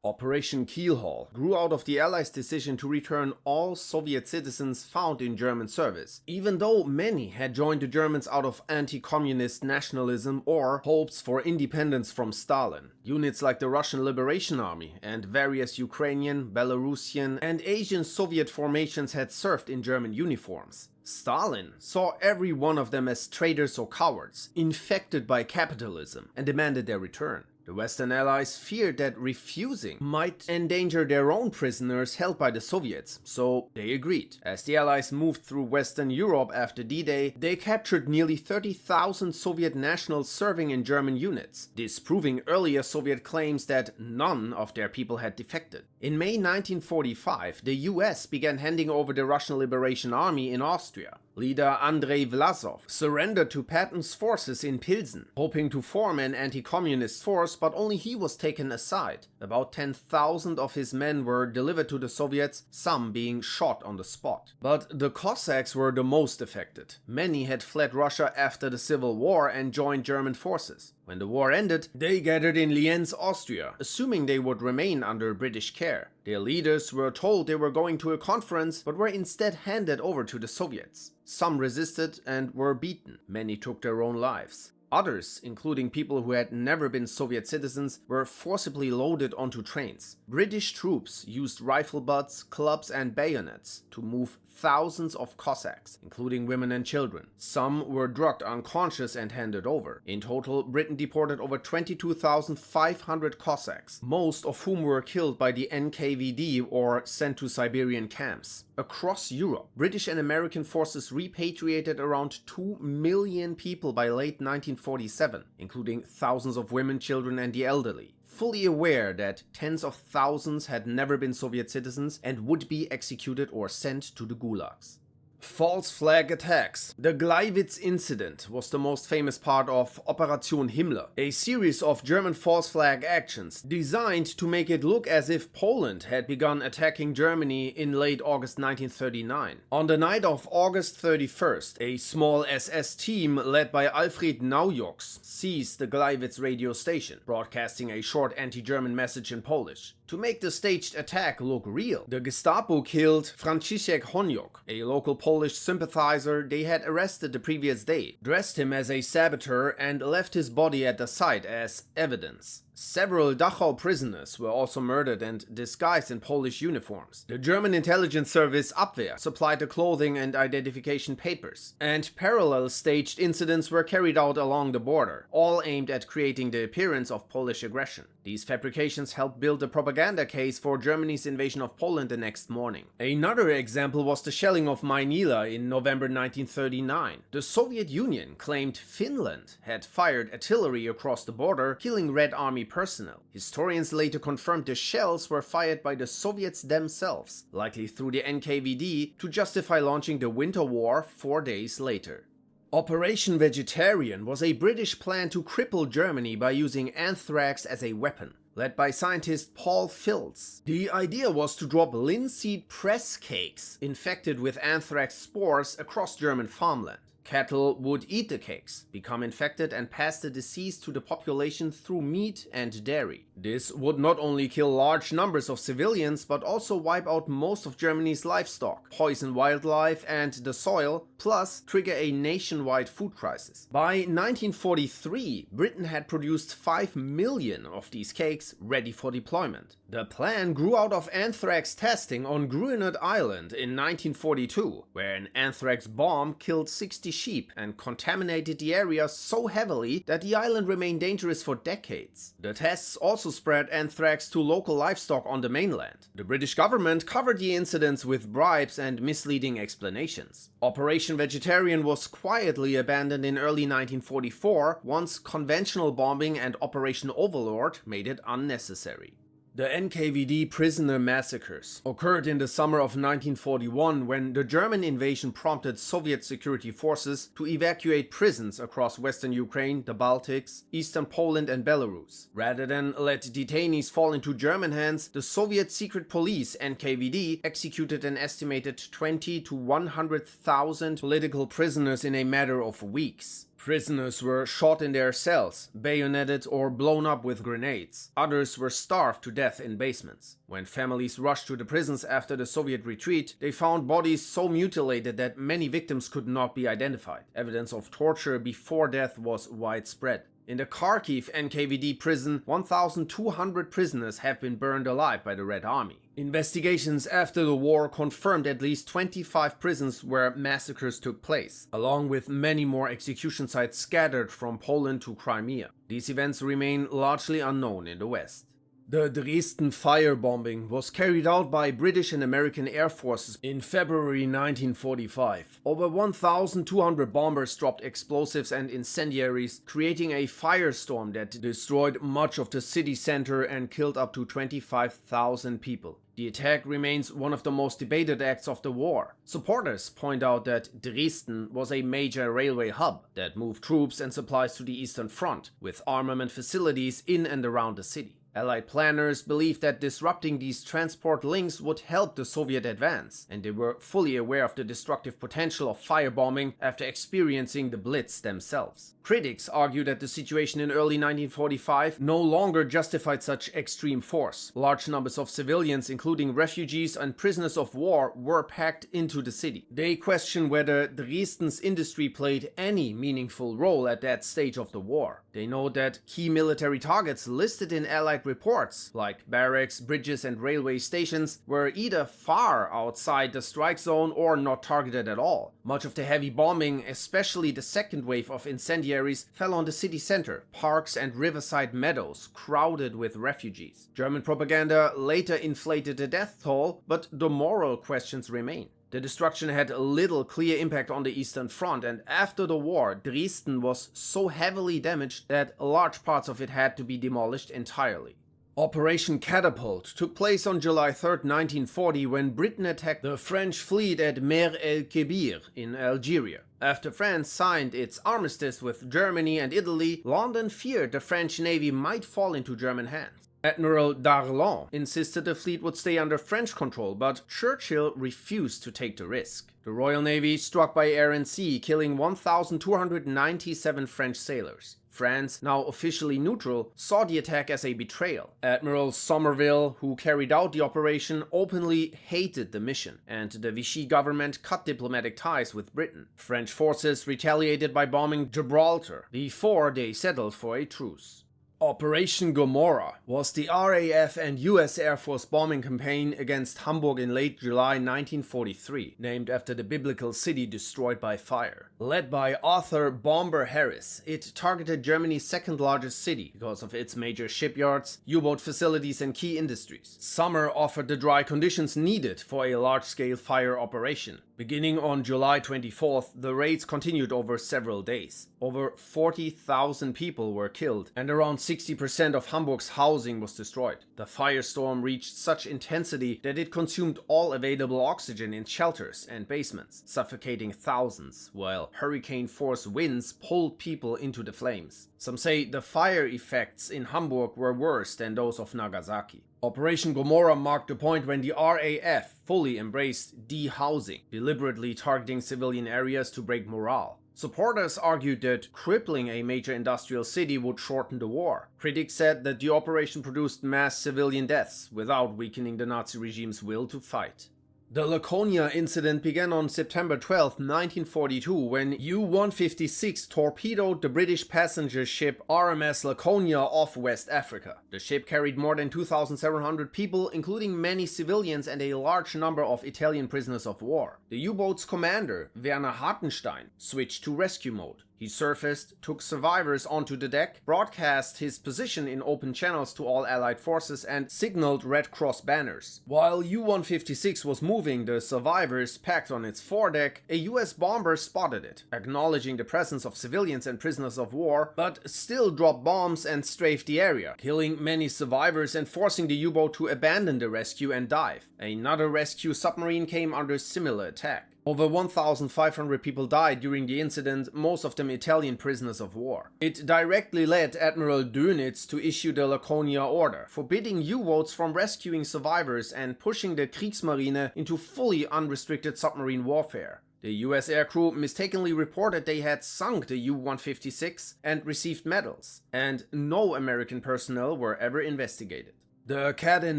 Operation Keelhaul grew out of the Allies' decision to return all Soviet citizens found in German service, even though many had joined the Germans out of anti-communist nationalism or hopes for independence from Stalin. Units like the Russian Liberation Army and various Ukrainian, Belarusian, and Asian Soviet formations had served in German uniforms. Stalin saw every one of them as traitors or cowards, infected by capitalism, and demanded their return. The Western Allies feared that refusing might endanger their own prisoners held by the Soviets, so they agreed. As the Allies moved through Western Europe after D-Day, they captured nearly 30,000 Soviet nationals serving in German units, disproving earlier Soviet claims that none of their people had defected. In May 1945, the US began handing over the Russian Liberation Army in Austria. Leader Andrei Vlasov surrendered to Patton's forces in Pilsen, hoping to form an anti-communist force, but only he was taken aside. About 10,000 of his men were delivered to the Soviets, some being shot on the spot. But the Cossacks were the most affected. Many had fled Russia after the Civil War and joined German forces. When the war ended, they gathered in Lienz, Austria, assuming they would remain under British care. Their leaders were told they were going to a conference, but were instead handed over to the Soviets. Some resisted and were beaten. Many took their own lives. Others, including people who had never been Soviet citizens, were forcibly loaded onto trains. British troops used rifle butts, clubs and bayonets to move thousands of Cossacks, including women and children. Some were drugged unconscious and handed over. In total, Britain deported over 22,500 Cossacks, most of whom were killed by the NKVD or sent to Siberian camps. Across Europe, British and American forces repatriated around 2 million people by late 1947, including thousands of women, children and the elderly, fully aware that tens of thousands had never been Soviet citizens and would be executed or sent to the gulags. False flag attacks. The Gleiwitz Incident was the most famous part of Operation Himmler, a series of German false flag actions designed to make it look as if Poland had begun attacking Germany in late August 1939. On the night of August 31st, a small SS team led by Alfred Naujoks seized the Gleiwitz radio station, broadcasting a short anti-German message in Polish. To make the staged attack look real, the Gestapo killed Franciszek Honiok, a local Polish sympathizer they had arrested the previous day, dressed him as a saboteur and left his body at the site as evidence. Several Dachau prisoners were also murdered and disguised in Polish uniforms. The German intelligence service Abwehr supplied the clothing and identification papers, and parallel staged incidents were carried out along the border, all aimed at creating the appearance of Polish aggression. These fabrications helped build the propaganda case for Germany's invasion of Poland the next morning. Another example was the shelling of Mainila in November 1939. The Soviet Union claimed Finland had fired artillery across the border, killing Red Army personnel. Historians later confirmed the shells were fired by the Soviets themselves, likely through the NKVD, to justify launching the Winter War 4 days later. Operation Vegetarian was a British plan to cripple Germany by using anthrax as a weapon. Led by scientist Paul Filz. The idea was to drop linseed press cakes infected with anthrax spores across German farmland. Cattle would eat the cakes, become infected and pass the disease to the population through meat and dairy. This would not only kill large numbers of civilians, but also wipe out most of Germany's livestock, poison wildlife and the soil, plus trigger a nationwide food crisis. By 1943, Britain had produced 5 million of these cakes ready for deployment. The plan grew out of anthrax testing on Gruinard Island in 1942, where an anthrax bomb killed 60 sheep and contaminated the area so heavily that the island remained dangerous for decades. The tests also spread anthrax to local livestock on the mainland. The British government covered the incidents with bribes and misleading explanations. Operation Vegetarian was quietly abandoned in early 1944 once conventional bombing and Operation Overlord made it unnecessary. The NKVD prisoner massacres occurred in the summer of 1941 when the German invasion prompted Soviet security forces to evacuate prisons across western Ukraine, the Baltics, eastern Poland and Belarus. Rather than let detainees fall into German hands, the Soviet secret police NKVD executed an estimated 20 to 100,000 political prisoners in a matter of weeks. Prisoners were shot in their cells, bayoneted or blown up with grenades. Others were starved to death in basements. When families rushed to the prisons after the Soviet retreat, they found bodies so mutilated that many victims could not be identified. Evidence of torture before death was widespread. In the Kharkiv NKVD prison, 1,200 prisoners have been burned alive by the Red Army. Investigations after the war confirmed at least 25 prisons where massacres took place, along with many more execution sites scattered from Poland to Crimea. These events remain largely unknown in the West. The Dresden Firebombing was carried out by British and American air forces in February 1945. Over 1,200 bombers dropped explosives and incendiaries, creating a firestorm that destroyed much of the city center and killed up to 25,000 people. The attack remains one of the most debated acts of the war. Supporters point out that Dresden was a major railway hub that moved troops and supplies to the Eastern Front, with armament facilities in and around the city. Allied planners believed that disrupting these transport links would help the Soviet advance, and they were fully aware of the destructive potential of firebombing after experiencing the Blitz themselves. Critics argue that the situation in early 1945 no longer justified such extreme force. Large numbers of civilians, including refugees and prisoners of war, were packed into the city. They question whether Dresden's industry played any meaningful role at that stage of the war. They note that key military targets listed in Allied reports, like barracks, bridges and railway stations, were either far outside the strike zone or not targeted at all. Much of the heavy bombing, especially the second wave of incendiaries, fell on the city center, parks and riverside meadows crowded with refugees. German propaganda later inflated the death toll, but the moral questions remain. The destruction had little clear impact on the Eastern Front, and after the war, Dresden was so heavily damaged that large parts of it had to be demolished entirely. Operation Catapult took place on July 3, 1940, when Britain attacked the French fleet at Mer el-Kebir in Algeria. After France signed its armistice with Germany and Italy, London feared the French navy might fall into German hands. Admiral Darlan insisted the fleet would stay under French control, but Churchill refused to take the risk. The Royal Navy struck by air and sea, killing 1,297 French sailors. France, now officially neutral, saw the attack as a betrayal. Admiral Somerville, who carried out the operation, openly hated the mission, and the Vichy government cut diplomatic ties with Britain. French forces retaliated by bombing Gibraltar before they settled for a truce. Operation Gomorrah was the RAF and US Air Force bombing campaign against Hamburg in late July 1943, named after the biblical city destroyed by fire. Led by Arthur Bomber Harris, it targeted Germany's second largest city because of its major shipyards, U-boat facilities and key industries. Summer offered the dry conditions needed for a large-scale fire operation. Beginning on July 24th, the raids continued over several days. Over 40,000 people were killed, and around 60% of Hamburg's housing was destroyed. The firestorm reached such intensity that it consumed all available oxygen in shelters and basements, suffocating thousands, while hurricane-force winds pulled people into the flames. Some say the fire effects in Hamburg were worse than those of Nagasaki. Operation Gomorrah marked the point when the RAF fully embraced dehousing, deliberately targeting civilian areas to break morale. Supporters argued that crippling a major industrial city would shorten the war. Critics said that the operation produced mass civilian deaths without weakening the Nazi regime's will to fight. The Laconia Incident began on September 12, 1942, when U-156 torpedoed the British passenger ship RMS Laconia off West Africa. The ship carried more than 2,700 people, including many civilians and a large number of Italian prisoners of war. The U-boat's commander, Werner Hartenstein, switched to rescue mode. He surfaced, took survivors onto the deck, broadcast his position in open channels to all Allied forces, and signaled Red Cross banners. While U-156 was moving the survivors packed on its foredeck, a US bomber spotted it, acknowledging the presence of civilians and prisoners of war, but still dropped bombs and strafed the area, killing many survivors and forcing the U-boat to abandon the rescue and dive. Another rescue submarine came under similar attack. Over 1,500 people died during the incident, most of them Italian prisoners of war. It directly led Admiral Dönitz to issue the Laconia Order, forbidding U-boats from rescuing survivors and pushing the Kriegsmarine into fully unrestricted submarine warfare. The US aircrew mistakenly reported they had sunk the U-156 and received medals, and no American personnel were ever investigated. The Katyn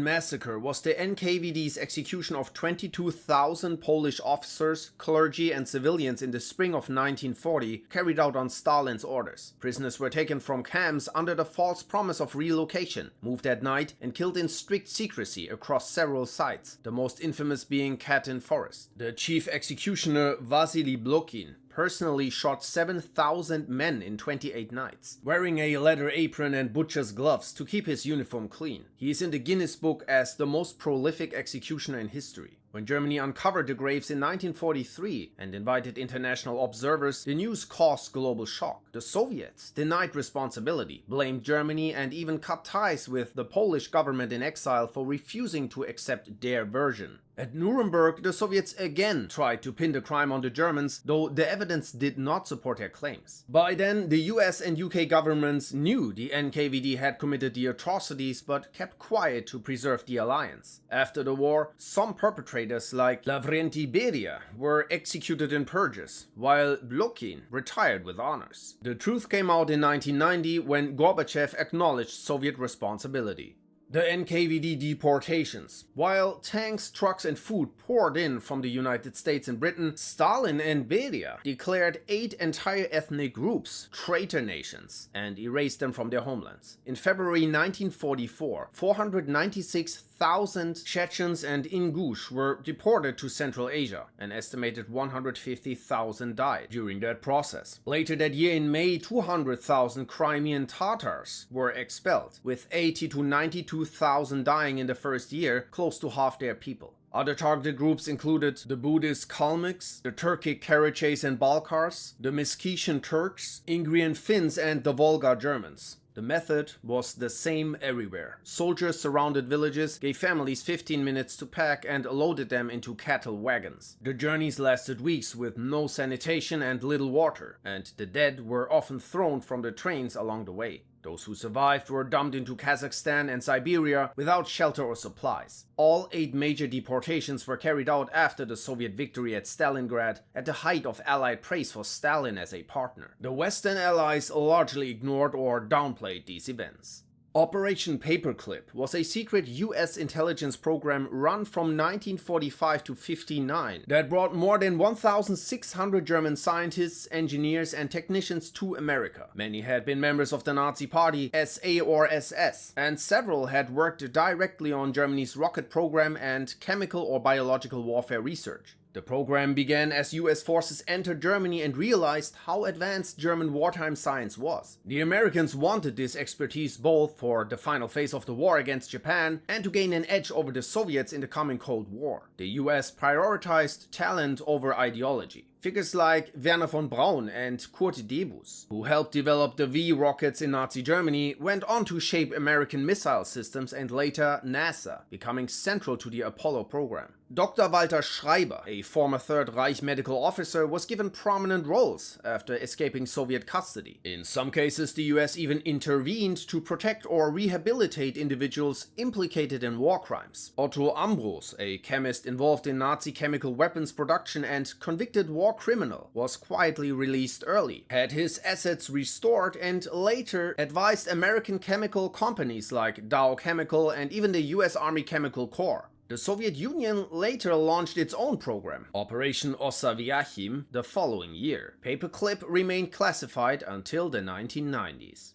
Massacre was the NKVD's execution of 22,000 Polish officers, clergy and civilians in the spring of 1940, carried out on Stalin's orders. Prisoners were taken from camps under the false promise of relocation, moved at night and killed in strict secrecy across several sites, the most infamous being Katyn Forest. The chief executioner, Vasily Blokin, personally shot 7,000 men in 28 nights, wearing a leather apron and butcher's gloves to keep his uniform clean. He is in the Guinness Book as the most prolific executioner in history. When Germany uncovered the graves in 1943 and invited international observers, the news caused global shock. The Soviets denied responsibility, blamed Germany, and even cut ties with the Polish government in exile for refusing to accept their version. At Nuremberg, the Soviets again tried to pin the crime on the Germans, though the evidence did not support their claims. By then, the US and UK governments knew the NKVD had committed the atrocities but kept quiet to preserve the alliance. After the war, some perpetrators like Lavrenti Beria were executed in purges, while Blokin retired with honors. The truth came out in 1990 when Gorbachev acknowledged Soviet responsibility. The NKVD deportations. While tanks, trucks and food poured in from the United States and Britain, Stalin and Beria declared 8 entire ethnic groups traitor nations and erased them from their homelands. In February 1944, 496,000 Chechens and Ingush were deported to Central Asia. An estimated 150,000 died during that process. Later that year in May, 200,000 Crimean Tatars were expelled, with 80 to 92,000 dying in the first year, close to half their people. Other targeted groups included the Buddhist Kalmyks, the Turkic Karachays and Balkars, the Meskhetian Turks, Ingrian Finns and the Volga Germans. The method was the same everywhere. Soldiers surrounded villages, gave families 15 minutes to pack and loaded them into cattle wagons. The journeys lasted weeks with no sanitation and little water, and the dead were often thrown from the trains along the way. Those who survived were dumped into Kazakhstan and Siberia without shelter or supplies. All 8 major deportations were carried out after the Soviet victory at Stalingrad, at the height of Allied praise for Stalin as a partner. The Western Allies largely ignored or downplayed these events. Operation Paperclip was a secret US intelligence program run from 1945 to 1959 that brought more than 1,600 German scientists, engineers and technicians to America. Many had been members of the Nazi Party, SA or SS, and several had worked directly on Germany's rocket program and chemical or biological warfare research. The program began as US forces entered Germany and realized how advanced German wartime science was. The Americans wanted this expertise both for the final phase of the war against Japan and to gain an edge over the Soviets in the coming Cold War. The US prioritized talent over ideology. Figures like Werner von Braun and Kurt Debus, who helped develop the V rockets in Nazi Germany, went on to shape American missile systems and later NASA, becoming central to the Apollo program. Dr. Walter Schreiber, a former Third Reich medical officer, was given prominent roles after escaping Soviet custody. In some cases, the US even intervened to protect or rehabilitate individuals implicated in war crimes. Otto Ambros, a chemist involved in Nazi chemical weapons production and convicted war criminal, was quietly released early, had his assets restored, and later advised American chemical companies like Dow Chemical and even the US Army Chemical Corps. The Soviet Union later launched its own program, Operation Ossaviachim, the following year. Paperclip remained classified until the 1990s.